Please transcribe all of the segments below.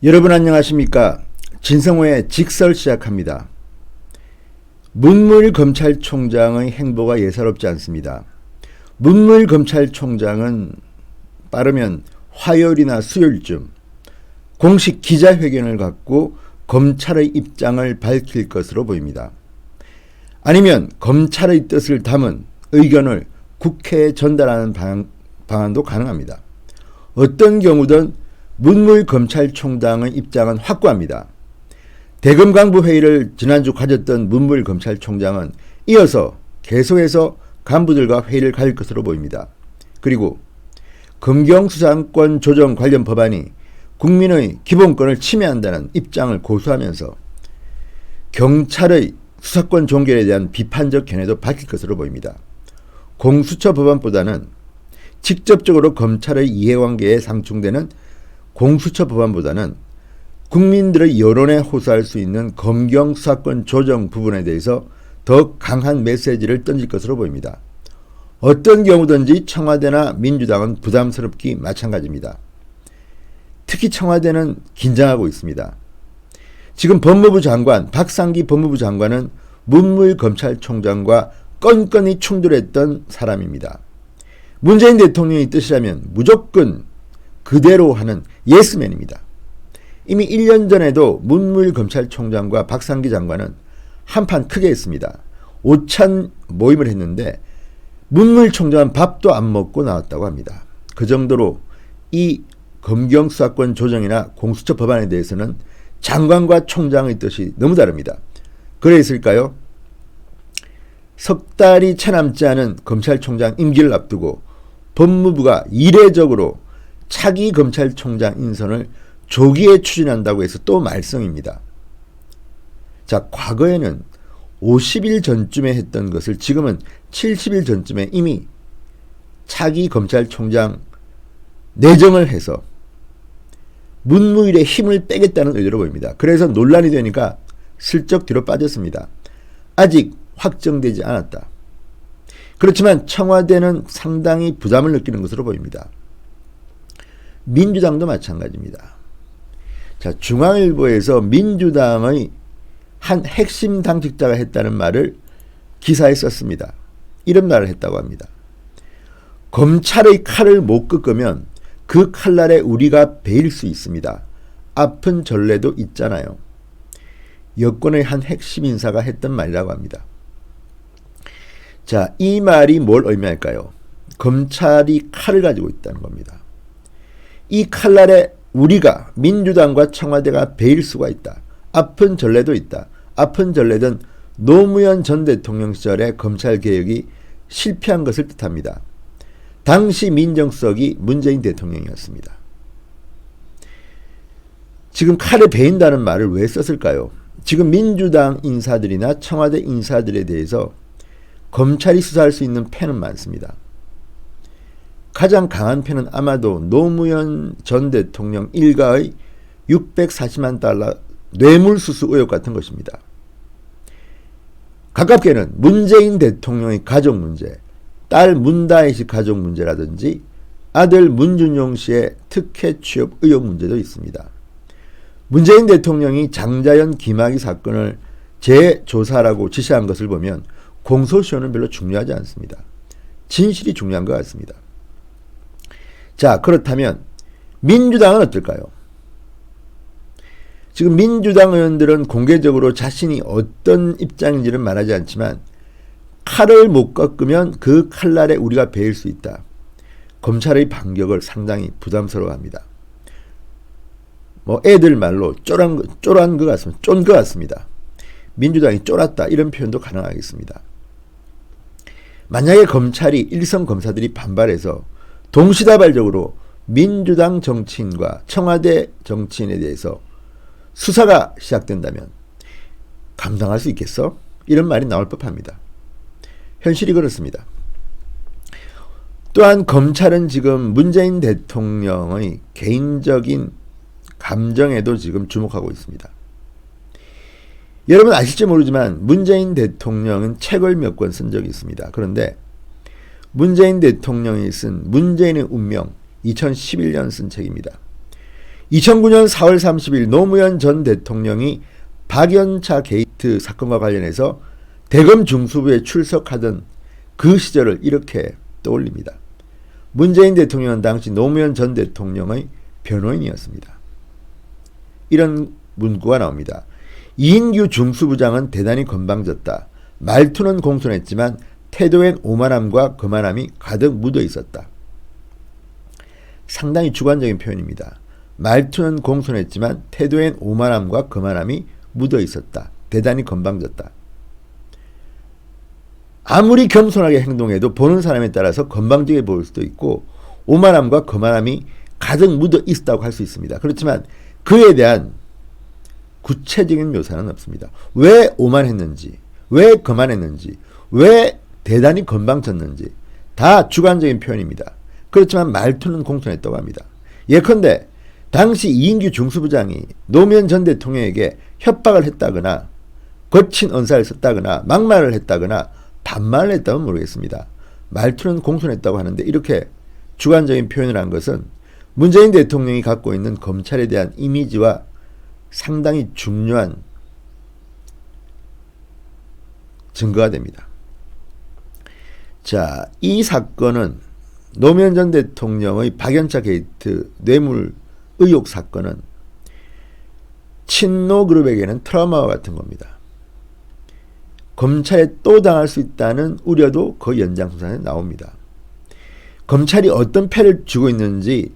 여러분 안녕하십니까? 진성호의 직설 시작합니다. 문무일검찰총장의 행보가 예사롭지 않습니다. 문무일검찰총장은 빠르면 화요일이나 수요일쯤 공식 기자회견을 갖고 검찰의 입장을 밝힐 것으로 보입니다. 아니면 검찰의 뜻을 담은 의견을 국회에 전달하는 방안도 가능합니다. 어떤 경우든 문무일검찰총장의 입장은 확고합니다. 대검간부회의를 지난주 가졌던 문무일검찰총장은 이어서 계속해서 간부들과 회의를 가질 것으로 보입니다. 그리고 검경수사권 조정 관련 법안이 국민의 기본권을 침해한다는 입장을 고수하면서 경찰의 수사권 종결에 대한 비판적 견해도 밝힐 것으로 보입니다. 공수처 법안보다는 직접적으로 검찰의 이해관계에 상충되는 공수처 법안보다는 국민들의 여론에 호소할 수 있는 검경 수사권 조정 부분에 대해서 더 강한 메시지를 던질 것으로 보입니다. 어떤 경우든지 청와대나 민주당은 부담스럽기 마찬가지입니다. 특히 청와대는 긴장하고 있습니다. 지금 법무부 장관, 박상기 법무부 장관은 문무일검찰총장과 건건히 충돌했던 사람입니다. 문재인 대통령의 뜻이라면 무조건 그대로 하는 예스맨입니다. 이미 1년 전에도 문무일검찰총장과 박상기 장관은 한판 크게 했습니다. 오찬 모임을 했는데 문무일 총장은 밥도 안 먹고 나왔다고 합니다. 그 정도로 이 검경수사권 조정이나 공수처 법안에 대해서는 장관과 총장의 뜻이 너무 다릅니다. 그랬을까요? 석 달이 채 남지 않은 검찰총장 임기를 앞두고 법무부가 이례적으로 차기 검찰총장 인선을 조기에 추진한다고 해서 또 말썽입니다. 자, 과거에는 50일 전쯤에 했던 것을 지금은 70일 전쯤에 이미 차기 검찰총장 내정을 해서 문무일의 힘을 빼겠다는 의도로 보입니다. 그래서 논란이 되니까 슬쩍 뒤로 빠졌습니다. 아직 확정되지 않았다. 그렇지만 청와대는 상당히 부담을 느끼는 것으로 보입니다. 민주당도 마찬가지입니다. 자, 중앙일보에서 민주당의 한 핵심 당직자가 했다는 말을 기사에 썼습니다. 이런 말을 했다고 합니다. 검찰의 칼을 못 꺾으면 그 칼날에 우리가 베일 수 있습니다. 아픈 전례도 있잖아요. 여권의 한 핵심 인사가 했던 말이라고 합니다. 자, 이 말이 뭘 의미할까요? 검찰이 칼을 가지고 있다는 겁니다. 이 칼날에 우리가 민주당과 청와대가 베일 수가 있다. 아픈 전례도 있다. 아픈 전례는 노무현 전 대통령 시절의 검찰개혁이 실패한 것을 뜻합니다. 당시 민정수석이 문재인 대통령이었습니다. 지금 칼에 베인다는 말을 왜 썼을까요? 지금 민주당 인사들이나 청와대 인사들에 대해서 검찰이 수사할 수 있는 패는 많습니다. 가장 강한 편은 아마도 노무현 전 대통령 일가의 640만 달러 뇌물수수 의혹 같은 것입니다. 가깝게는 문재인 대통령의 가족 문제, 딸 문다혜 씨 가족 문제라든지 아들 문준용 씨의 특혜 취업 의혹 문제도 있습니다. 문재인 대통령이 장자연 김학의 사건을 재조사라고 지시한 것을 보면 공소시효는 별로 중요하지 않습니다. 진실이 중요한 것 같습니다. 자, 그렇다면 민주당은 어떨까요? 지금 민주당 의원들은 공개적으로 자신이 어떤 입장인지는 말하지 않지만 칼을 못 꺾으면 그 칼날에 우리가 베일 수 있다. 검찰의 반격을 상당히 부담스러워합니다. 애들 말로 쫀 것 같습니다. 민주당이 쫄았다 이런 표현도 가능하겠습니다. 만약에 검찰이 일선 검사들이 반발해서 동시다발적으로 민주당 정치인과 청와대 정치인에 대해서 수사가 시작된다면 감당할 수 있겠어? 이런 말이 나올 법합니다. 현실이 그렇습니다. 또한 검찰은 지금 문재인 대통령의 개인적인 감정에도 지금 주목하고 있습니다. 여러분 아실지 모르지만 문재인 대통령은 책을 몇 권 쓴 적이 있습니다. 그런데 문재인 대통령이 쓴 문재인의 운명 2011년 쓴 책입니다. 2009년 4월 30일 노무현 전 대통령이 박연차 게이트 사건과 관련해서 대검 중수부에 출석하던 그 시절을 이렇게 떠올립니다. 문재인 대통령은 당시 노무현 전 대통령의 변호인이었습니다. 이런 문구가 나옵니다. 이인규 중수부장은 대단히 건방졌다. 말투는 공손했지만 태도엔 오만함과 거만함이 가득 묻어 있었다. 상당히 주관적인 표현입니다. 말투는 공손했지만 태도엔 오만함과 거만함이 묻어 있었다. 대단히 건방졌다. 아무리 겸손하게 행동해도 보는 사람에 따라서 건방지게 보일 수도 있고 오만함과 거만함이 가득 묻어 있다고 할 수 있습니다. 그렇지만 그에 대한 구체적인 묘사는 없습니다. 왜 오만했는지, 왜 거만했는지, 왜 대단히 건방졌는지 다 주관적인 표현입니다. 그렇지만 말투는 공손했다고 합니다. 예컨대 당시 이인규 중수부장이 노무현 전 대통령에게 협박을 했다거나 거친 언사를 썼다거나 막말을 했다거나 반말을 했다면 모르겠습니다. 말투는 공손했다고 하는데 이렇게 주관적인 표현을 한 것은 문재인 대통령이 갖고 있는 검찰에 대한 이미지와 상당히 중요한 증거가 됩니다. 자, 이 사건은 노무현 전 대통령의 박연차 게이트 뇌물 의혹 사건은 친노 그룹에게는 트라우마와 같은 겁니다. 검찰에 또 당할 수 있다는 우려도 그 연장선상에 나옵니다. 검찰이 어떤 패를 주고 있는지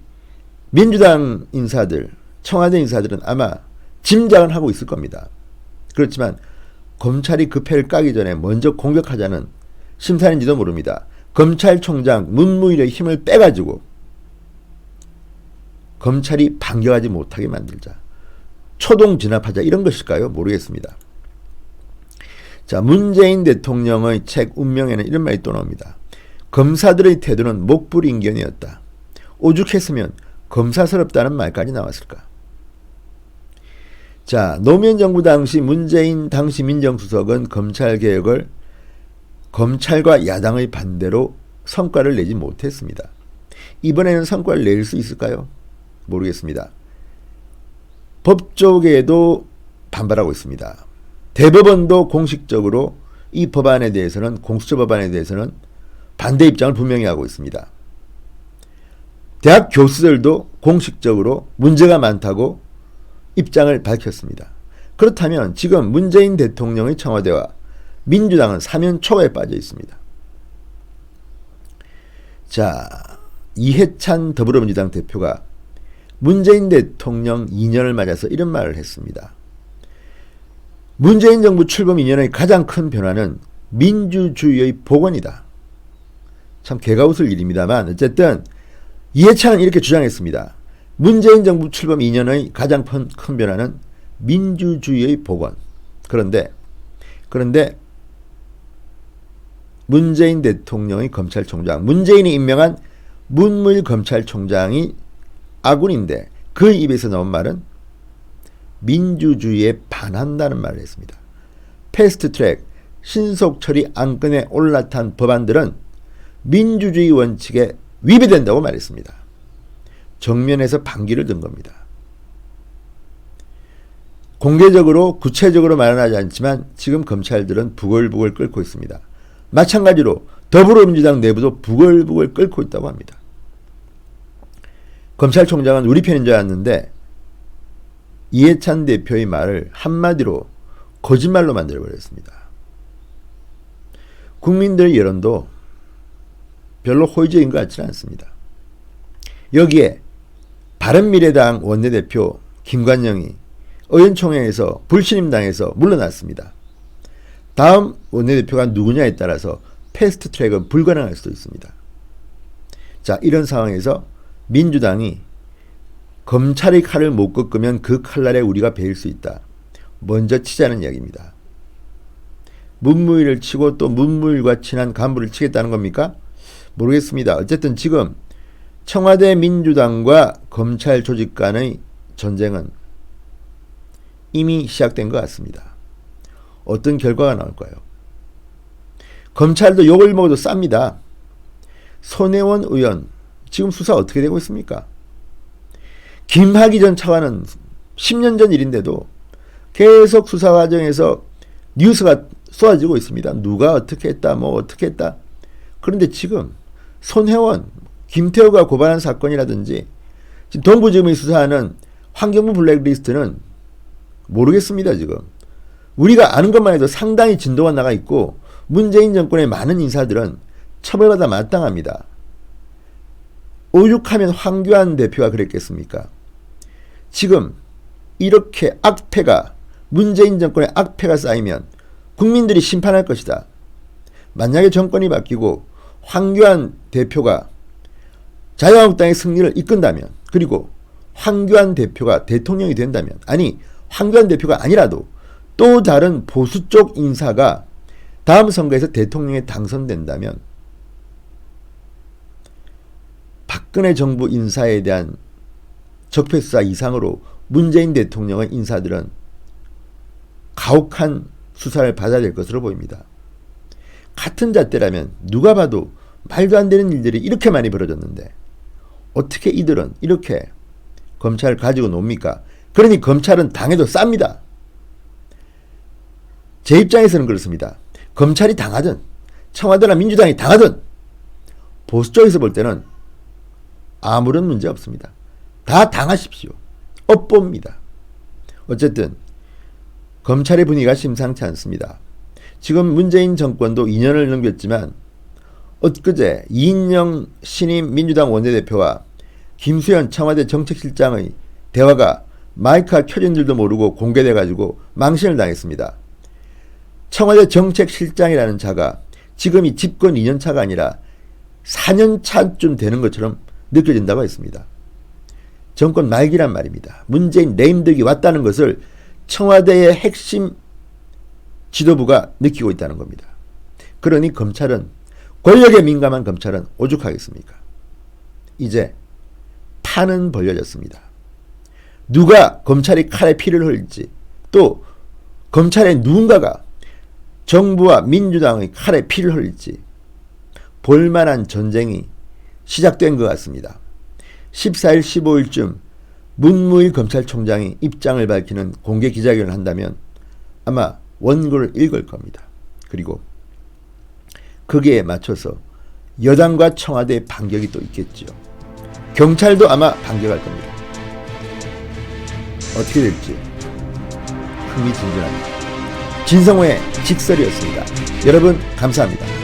민주당 인사들, 청와대 인사들은 아마 짐작은 하고 있을 겁니다. 그렇지만 검찰이 그 패를 까기 전에 먼저 공격하자는 심산인지도 모릅니다. 검찰총장 문무일의 힘을 빼가지고 검찰이 반격하지 못하게 만들자. 초동 진압하자 이런 것일까요? 모르겠습니다. 자, 문재인 대통령의 책 운명에는 이런 말이 또 나옵니다. 검사들의 태도는 목불인견이었다. 오죽했으면 검사스럽다는 말까지 나왔을까. 자, 노무현 정부 당시 문재인 당시 민정수석은 검찰개혁을 검찰과 야당의 반대로 성과를 내지 못했습니다. 이번에는 성과를 낼 수 있을까요? 모르겠습니다. 법조계에도 반발하고 있습니다. 대법원도 공식적으로 이 법안에 대해서는 공수처 법안에 대해서는 반대 입장을 분명히 하고 있습니다. 대학 교수들도 공식적으로 문제가 많다고 입장을 밝혔습니다. 그렇다면 지금 문재인 대통령의 청와대와 민주당은 사면 초과에 빠져 있습니다. 자, 이해찬 더불어민주당 대표가 문재인 대통령 2년을 맞아서 이런 말을 했습니다. 문재인 정부 출범 2년의 가장 큰 변화는 민주주의의 복원이다. 참 개가 웃을 일입니다만 어쨌든 이해찬은 이렇게 주장했습니다. 문재인 정부 출범 2년의 가장 큰 변화는 민주주의의 복원. 그런데 문재인 대통령의 검찰총장, 문재인이 임명한 문무일 검찰총장이 아군인데 그 입에서 나온 말은 민주주의에 반한다는 말을 했습니다. 패스트트랙, 신속처리 안건에 올라탄 법안들은 민주주의 원칙에 위배된다고 말했습니다. 정면에서 반기를 든 겁니다. 공개적으로 구체적으로 말은 하지 않지만 지금 검찰들은 부글부글 끓고 있습니다. 마찬가지로 더불어민주당 내부도 부글부글 끓고 있다고 합니다. 검찰총장은 우리 편인 줄 알았는데 이해찬 대표의 말을 한마디로 거짓말로 만들어버렸습니다. 국민들의 여론도 별로 호의적인 것 같지는 않습니다. 여기에 바른미래당 원내대표 김관영이 의원총회에서 불신임당에서 물러났습니다. 다음 원내대표가 누구냐에 따라서 패스트트랙은 불가능할 수도 있습니다. 자, 이런 상황에서 민주당이 검찰의 칼을 못 꺾으면 그 칼날에 우리가 베일 수 있다. 먼저 치자는 이야기입니다. 문무일을 치고 또 문무일과 친한 간부를 치겠다는 겁니까? 모르겠습니다. 어쨌든 지금 청와대 민주당과 검찰 조직 간의 전쟁은 이미 시작된 것 같습니다. 어떤 결과가 나올까요? 검찰도 욕을 먹어도 쌉니다. 손혜원 의원 지금 수사 어떻게 되고 있습니까? 김학의 전 차관은 10년 전 일인데도 계속 수사 과정에서 뉴스가 쏟아지고 있습니다. 누가 어떻게 했다, 뭐 어떻게 했다. 그런데 지금 손혜원, 김태호가 고발한 사건이라든지 지금 동부지검이 수사하는 환경부 블랙리스트는 모르겠습니다. 지금 우리가 아는 것만 해도 상당히 진도가 나가 있고 문재인 정권의 많은 인사들은 처벌받아 마땅합니다. 오죽하면 황교안 대표가 그랬겠습니까? 지금 이렇게 악패가, 문재인 정권의 악패가 쌓이면 국민들이 심판할 것이다. 만약에 정권이 바뀌고 황교안 대표가 자유한국당의 승리를 이끈다면, 그리고 황교안 대표가 대통령이 된다면, 아니 황교안 대표가 아니라도 또 다른 보수 쪽 인사가 다음 선거에서 대통령에 당선된다면 박근혜 정부 인사에 대한 적폐수사 이상으로 문재인 대통령의 인사들은 가혹한 수사를 받아야 될 것으로 보입니다. 같은 잣대라면 누가 봐도 말도 안 되는 일들이 이렇게 많이 벌어졌는데 어떻게 이들은 이렇게 검찰을 가지고 놉니까? 그러니 검찰은 당해도 쌉니다. 제 입장에서는 그렇습니다. 검찰이 당하든 청와대나 민주당이 당하든 보수 쪽에서 볼 때는 아무런 문제 없습니다. 다 당하십시오. 업보입니다. 어쨌든 검찰의 분위기가 심상치 않습니다. 지금 문재인 정권도 2년을 넘겼지만 엊그제 이인영 신임 민주당 원내대표와 김수현 청와대 정책실장의 대화가 마이크가 켜진 줄도 모르고 공개돼가지고 망신을 당했습니다. 청와대 정책실장이라는 자가 지금이 집권 2년차가 아니라 4년차쯤 되는 것처럼 느껴진다고 했습니다. 정권 말기란 말입니다. 문재인 레임덕이 왔다는 것을 청와대의 핵심 지도부가 느끼고 있다는 겁니다. 그러니 검찰은, 권력에 민감한 검찰은 오죽하겠습니까? 이제 판은 벌려졌습니다. 누가 검찰이 칼에 피를 흘릴지, 또 검찰의 누군가가 정부와 민주당의 칼에 피를 흘릴지 볼만한 전쟁이 시작된 것 같습니다. 14일, 15일쯤 문무일 검찰총장이 입장을 밝히는 공개 기자회견을 한다면 아마 원고를 읽을 겁니다. 그리고 거기에 맞춰서 여당과 청와대의 반격이 또 있겠죠. 경찰도 아마 반격할 겁니다. 어떻게 될지 흥미진진합니다. 진성호의 직설이었습니다. 여러분 감사합니다.